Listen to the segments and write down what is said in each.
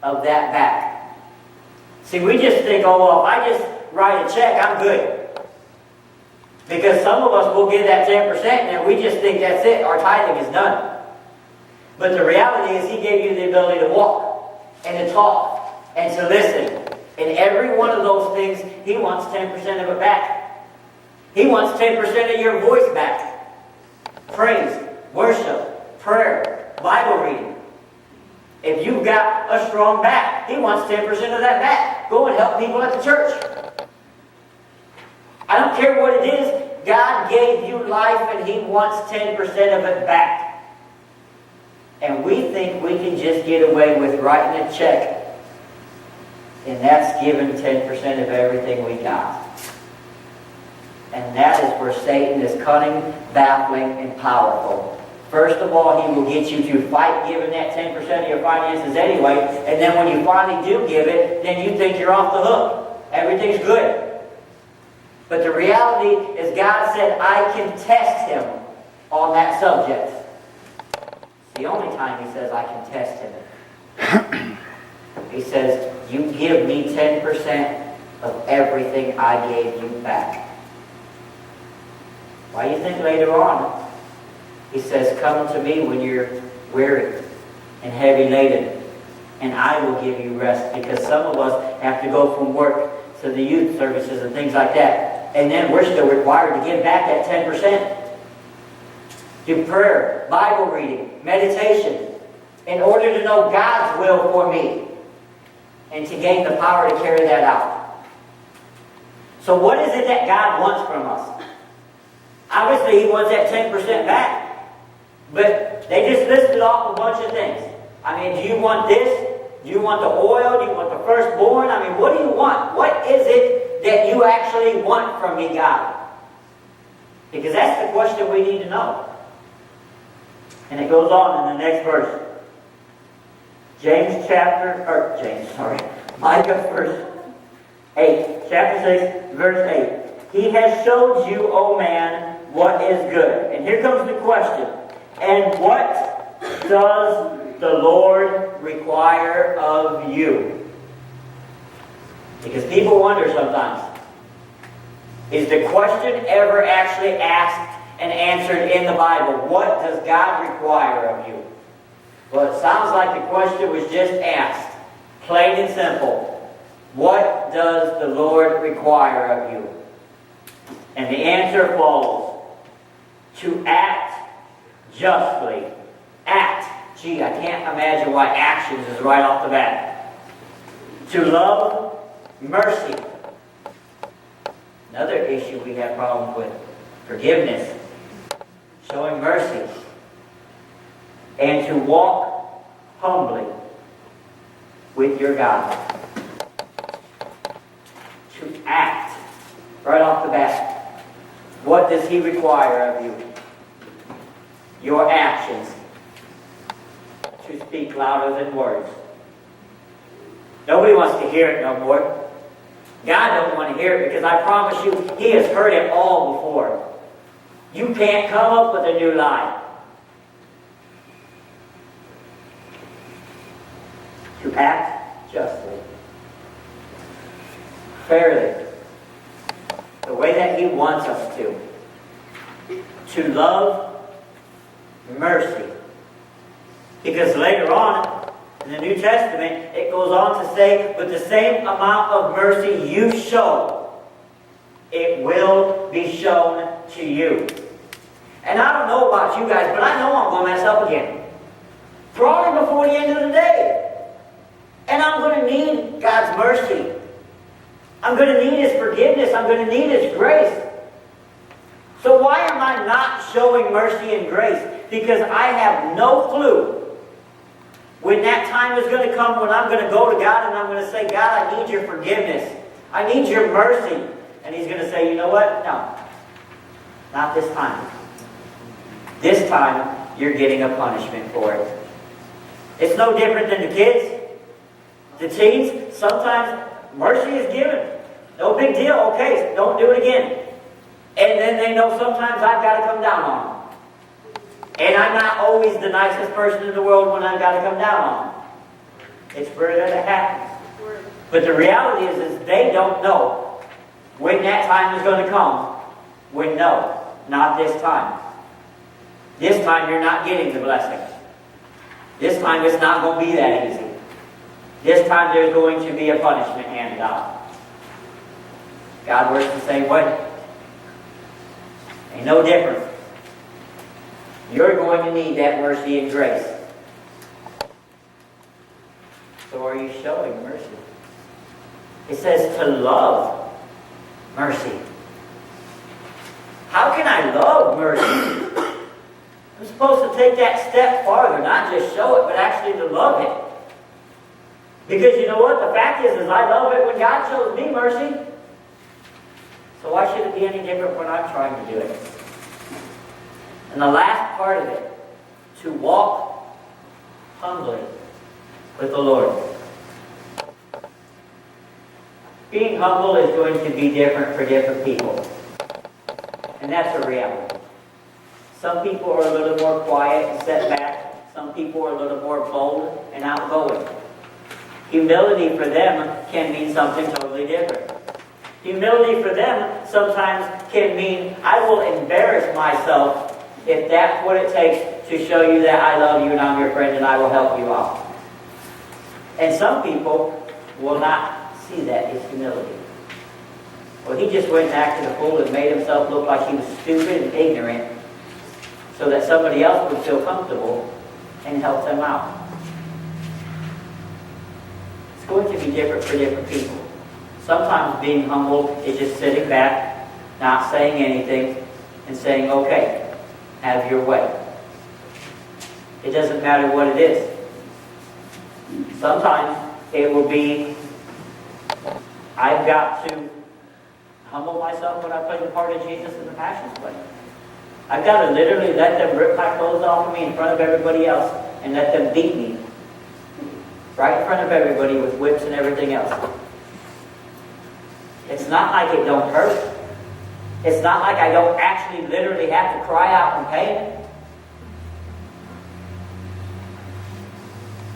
of that back. See, we just think, oh, well, if I just write a check, I'm good. Because some of us will give that 10% and we just think that's it, our tithing is done. But the reality is He gave you the ability to walk and to talk and to listen. And every one of those things, He wants 10% of it back. He wants 10% of your voice back. Praise, worship, prayer, Bible reading. If you've got a strong back, He wants 10% of that back. Go and help people at the church. I don't care what it is. God gave you life and He wants 10% of it back. And we think we can just get away with writing a check. And that's giving 10% of everything we got. And that is where Satan is cunning, baffling, and powerful. First of all, he will get you to fight giving that 10% of your finances anyway. And then when you finally do give it, then you think you're off the hook. Everything's good. But the reality is God said, I can test him on that subject. It's the only time He says I can test him. He says, you give me 10% of everything I gave you back. Why do you think later on He says, come to me when you're weary and heavy laden, and I will give you rest. Because some of us have to go from work to the youth services and things like that. And then we're still required to give back that 10%. Do prayer, Bible reading, meditation, in order to know God's will for me. And to gain the power to carry that out. So what is it that God wants from us? Obviously He wants that 10% back. But they just listed off a bunch of things. I mean, do you want this? Do you want the oil? Do you want the firstborn? I mean, what do you want? What is it that you actually want from me, God? Because that's the question we need to know. And it goes on in the next verse. Micah verse 8. Chapter 6, verse 8. He has showed you, O man, what is good. And here comes the question. And what does the Lord require of you? Because people wonder sometimes, is the question ever actually asked and answered in the Bible? What does God require of you? Well, it sounds like the question was just asked, plain and simple. What does the Lord require of you? And the answer follows. To act justly. Act. Gee, I can't imagine why actions is right off the bat. To love mercy. Another issue we have problems with. Forgiveness. Showing mercy. And to walk humbly with your God. To act. Right off the bat. What does He require of you? Your actions. To speak louder than words. Nobody wants to hear it no more. God don't want to hear it because I promise you, He has heard it all before. You can't come up with a new lie. To act justly. Fairly. The way that He wants us to. To love mercy. Because later on, in the New Testament, it goes on to say, with the same amount of mercy you show, it will be shown to you. And I don't know about you guys, but I know I'm going to mess up again. Probably before the end of the day. And I'm going to need God's mercy. I'm going to need His forgiveness. I'm going to need His grace. So why am I not showing mercy and grace? Because I have no clue when that time is going to come when I'm going to go to God and I'm going to say, God, I need your forgiveness. I need your mercy. And He's going to say, you know what? No. Not this time. This time, you're getting a punishment for it. It's no different than the kids. The teens, sometimes mercy is given. No big deal. Okay, don't do it again. And then they know sometimes I've got to come down on them. And I'm not always the nicest person in the world when I've got to come down on them. It's where that happens. But the reality is they don't know when that time is going to come. When no, not this time. This time you're not getting the blessing. This time it's not going to be that easy. This time there's going to be a punishment handed out. God works the same way. Ain't no different. You're going to need that mercy and grace. So are you showing mercy? It says to love mercy. How can I love mercy? I'm supposed to take that step farther, not just show it, but actually to love it. Because you know what? The fact is I love it when God shows me mercy. So why should it be any different when I'm trying to do it? And the last part of it, to walk humbly with the Lord. Being humble is going to be different for different people. And that's a reality. Some people are a little more quiet and set back. Some people are a little more bold and outgoing. Humility for them can mean something totally different. Humility for them sometimes can mean I will embarrass myself if that's what it takes to show you that I love you and I'm your friend and I will help you out. And some people will not see that as humility. Well, he just went and acted a fool and made himself look like he was stupid and ignorant so that somebody else would feel comfortable and help them out. It's going to be different for different people. Sometimes being humble is just sitting back, not saying anything, and saying, okay, have your way. It doesn't matter what it is. Sometimes it will be, I've got to humble myself when I play the part of Jesus in the Passion Play. I've got to literally let them rip my clothes off of me in front of everybody else and let them beat me. Right in front of everybody with whips and everything else. It's not like it don't hurt. It's not like I don't actually literally have to cry out in pain.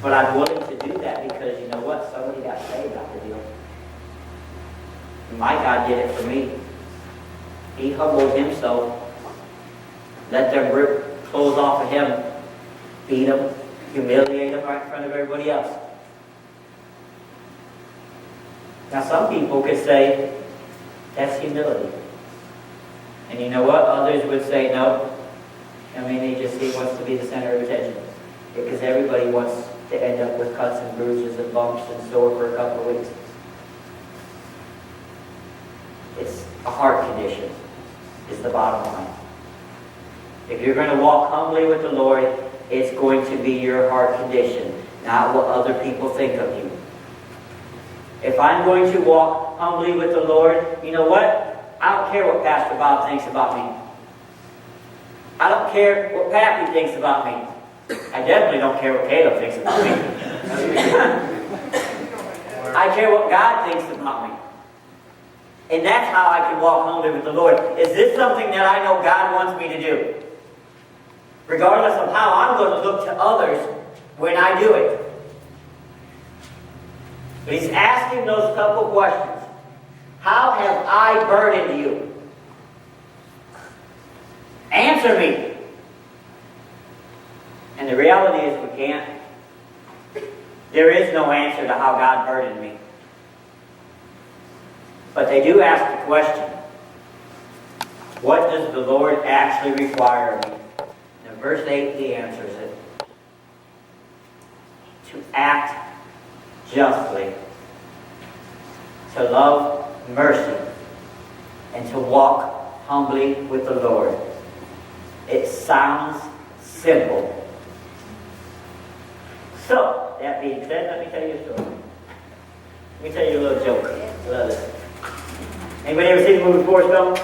But I'm willing to do that because you know what? Somebody got saved out the deal. My God did it for me. He humbled himself. Let them rip clothes off of him. Beat him. Humiliate him right in front of everybody else. Now some people could say, that's humility. And you know what? Others would say, no. He just wants to be the center of attention. Because everybody wants to end up with cuts and bruises and bumps and sore for a couple of weeks. It's a heart condition, is the bottom line. If you're going to walk humbly with the Lord, it's going to be your heart condition, not what other people think of you. If I'm going to walk humbly with the Lord, you know what? I don't care what Pastor Bob thinks about me. I don't care what Pappy thinks about me. I definitely don't care what Caleb thinks about me. I care what God thinks about me. And that's how I can walk humbly with the Lord. Is this something that I know God wants me to do? Regardless of how I'm going to look to others when I do it. But he's asking those couple questions. How have I burdened you? Answer me. And the reality is we can't. There is no answer to how God burdened me. But they do ask the question, what does the Lord actually require of me? And in verse 8 he answers it. To act justly, to love mercy, and to walk humbly with the Lord. It sounds simple. So, that being said, let me tell you a story. Let me tell you a little joke. Anybody ever seen the movie Forrest Gump?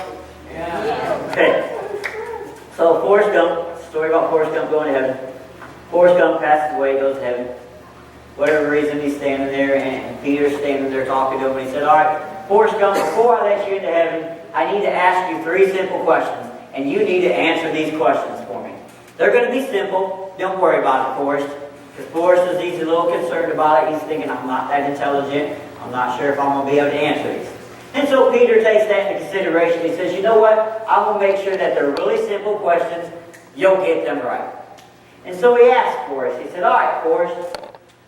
Yeah. Okay. So Forrest Gump, story about Forrest Gump going to heaven. Forrest Gump passes away, goes to heaven. Whatever reason, he's standing there, and Peter's standing there talking to him, and he said, all right, Forrest Gump, before I let you into heaven, I need to ask you 3 simple questions, and you need to answer these questions for me. They're going to be simple. Don't worry about it, Forrest. Because Forrest is he's a little concerned about it. He's thinking, I'm not that intelligent. I'm not sure if I'm going to be able to answer these. And so Peter takes that into consideration. He says, you know what? I'm going to make sure that they're really simple questions. You'll get them right. And so he asked Forrest. He said, all right, Forrest,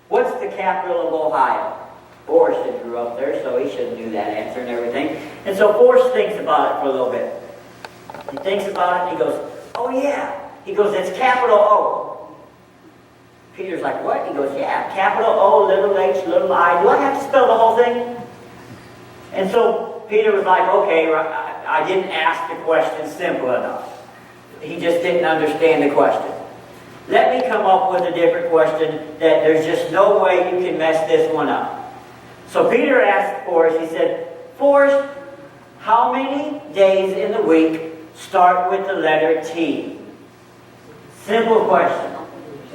what's the capital of Ohio? Forrest had grew up there, so he should knew that answer and everything. And so Forrest thinks about it for a little bit. He thinks about it and he goes, oh yeah. He goes, it's capital O. Peter's like, what? He goes, yeah, capital O, little h, little I. Do I have to spell the whole thing? And so Peter was like, okay, I didn't ask the question simple enough. He just didn't understand the question. Let me come up with a different question that there's just no way you can mess this one up. So Peter asked Forrest, he said, Forrest, how many days in the week start with the letter T? Simple question.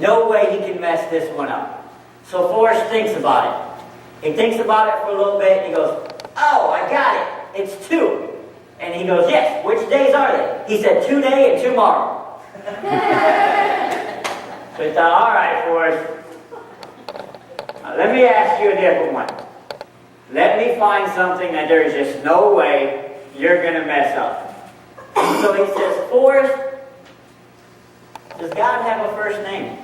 No way he can mess this one up. So Forrest thinks about it. He thinks about it for a little bit and he goes, oh, I got it. It's 2. And he goes, yes, which days are they? He said, today and tomorrow. So he thought, all right, Forrest, let me ask you a different one. Let me find something that there's just no way you're going to mess up. So he says, Forrest, does God have a first name?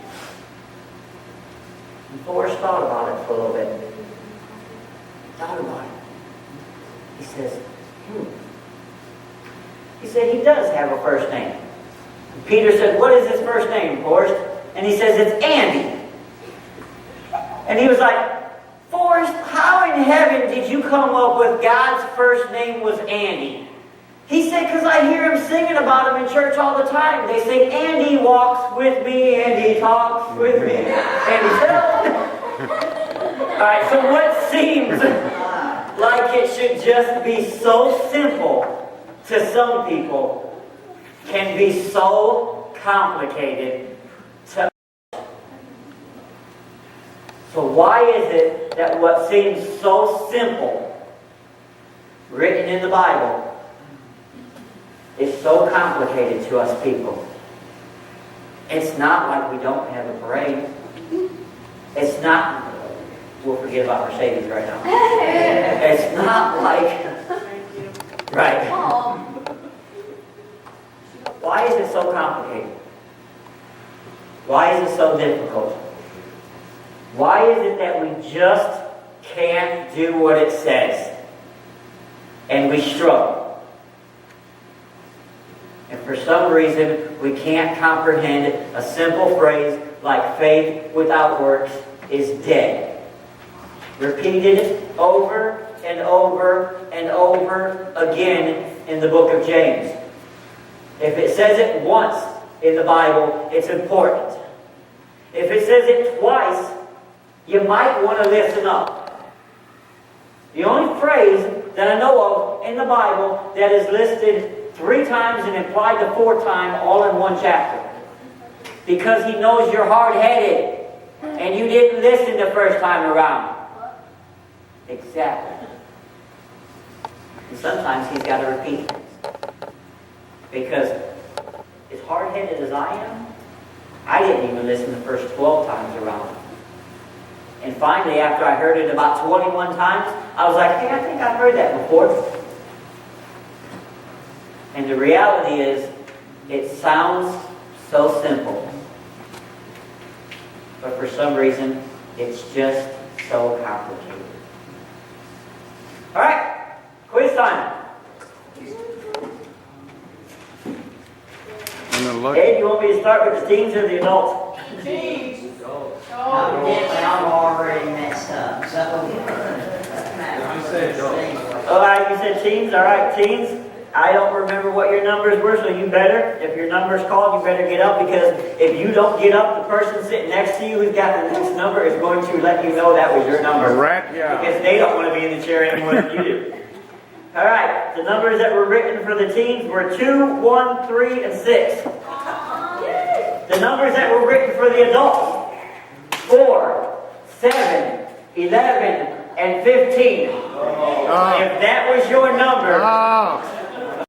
And Forrest thought about it for a little bit. Thought about it. He says, He said, he does have a first name. And Peter said, what is his first name, Forrest? And he says, it's Andy. And he was like, Forrest, how in heaven did you come up with God's first name was Andy? He said, because I hear him singing about him in church all the time. They say, Andy walks with me, and he talks with me, and he tells. Alright, so what seems like it should just be so simple to some people can be so complicated to others. So why is it that what seems so simple written in the Bible is so complicated to us people? It's not like we don't have a brain. It's not, we'll forget about Mercedes right now. It's not like, right. Why is it so complicated? Why is it so difficult? Why is it that we just can't do what it says? And we struggle. And for some reason, we can't comprehend a simple phrase like faith without works is dead. Repeated over and over and over again in the book of James. If it says it once in the Bible, it's important. If it says it twice, you might want to listen up. The only phrase that I know of in the Bible that is listed 3 times and implied the 4th time all in one chapter. Because he knows you're hard-headed and you didn't listen the first time around. Exactly. And sometimes he's got to repeat things. Because as hard-headed as I am, I didn't even listen the first 12 times around. And finally, after I heard it about 21 times, I was like, hey, I think I've heard that before. And the reality is, it sounds so simple. But for some reason, it's just so complicated. All right, quiz time. Hey, you want me to start with the teens or the adults? Teens. I'm already messed up, so All right, you said teens. All right, teens. I don't remember what your numbers were, so you better, if your number's called, you better get up, because if you don't get up, the person sitting next to you who's got the next number is going to let you know that was your number. Right, yeah. Because they don't want to be in the chair any more than you do. All right, the numbers that were written for the teens were 2, 1, 3, and 6. The numbers that were written for the adults, 4, 7, 11, and 15. If that was your number,